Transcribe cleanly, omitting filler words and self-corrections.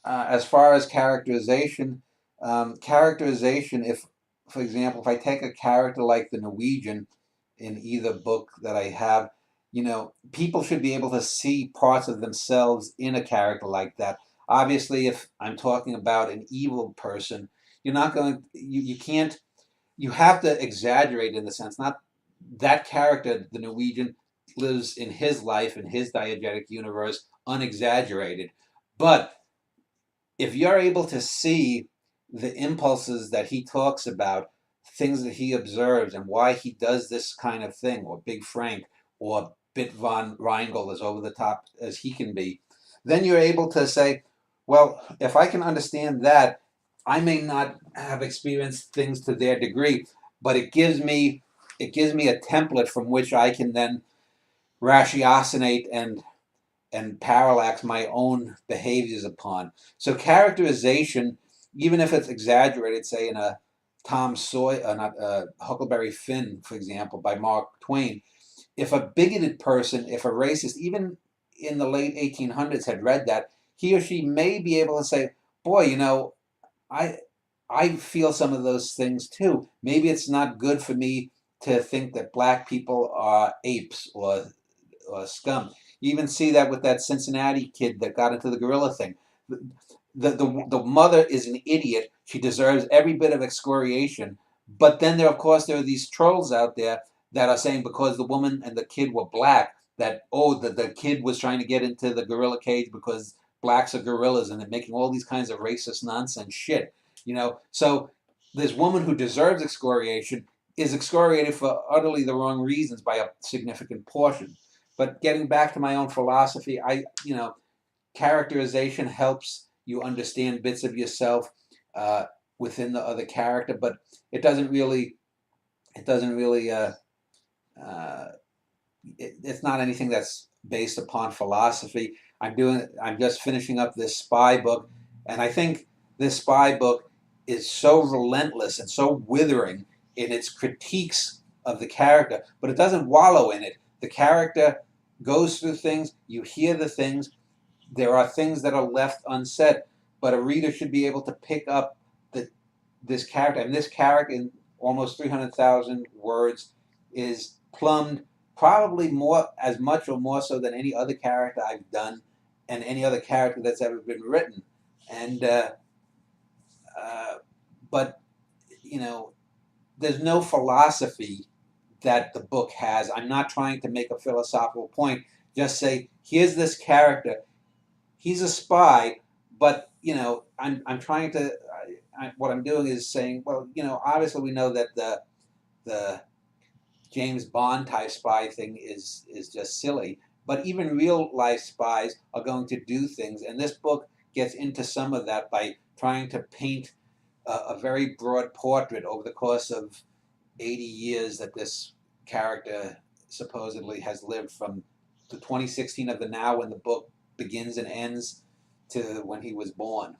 as far as characterization, if, for example, if I take a character like the Norwegian in either book that I have, people should be able to see parts of themselves in a character like that. Obviously, if I'm talking about an evil person, you can't, you have to exaggerate in the sense, not that character, the Norwegian, lives in his life, in his diegetic universe, unexaggerated. But if you're able to see the impulses that he talks about, things that he observes, and why he does this kind of thing, or Big Frank, or Bit von Reingel, as over the top as he can be, then you're able to say, well, if I can understand that, I may not have experienced things to their degree, but it gives me a template from which I can then ratiocinate and parallax my own behaviors upon. So characterization, even if it's exaggerated, say in a Tom Sawyer, not Huckleberry Finn, for example, by Mark Twain, if a bigoted person, if a racist, even in the late 1800s, had read that, he or she may be able to say, "Boy, I I feel some of those things too. Maybe it's not good for me to think that black people are apes or scum." You even see that with that Cincinnati kid that got into the gorilla thing. The mother is an idiot. She deserves every bit of excoriation. But then there, of course, there are these trolls out there that are saying because the woman and the kid were black, that, oh, the kid was trying to get into the gorilla cage because blacks are gorillas, and they're making all these kinds of racist nonsense shit. So this woman who deserves excoriation is excoriated for utterly the wrong reasons by a significant portion. But getting back to my own philosophy, characterization helps you understand bits of yourself uh, within the other character, but it doesn't really, it doesn't really, uh, it's not anything that's based upon philosophy. I'm just finishing up this spy book, and I think this spy book is so relentless and so withering in its critiques of the character, but it doesn't wallow in it. The character goes through things, you hear the things, there are things that are left unsaid, but a reader should be able to pick up the, this character. And this character, in almost 300,000 words, is plumbed probably more, as much or more so than any other character I've done and any other character that's ever been written. And uh, but you know, there's no philosophy that the book has. I'm not trying to make a philosophical point. Just say, here's this character. He's a spy, but I'm trying to. What I'm doing is saying, well, obviously we know that the James Bond type spy thing is just silly. But even real life spies are going to do things, and this book gets into some of that by trying to paint a very broad portrait over the course of 80 years that this character supposedly has lived, from the 2016 of the now when the book begins and ends to when he was born.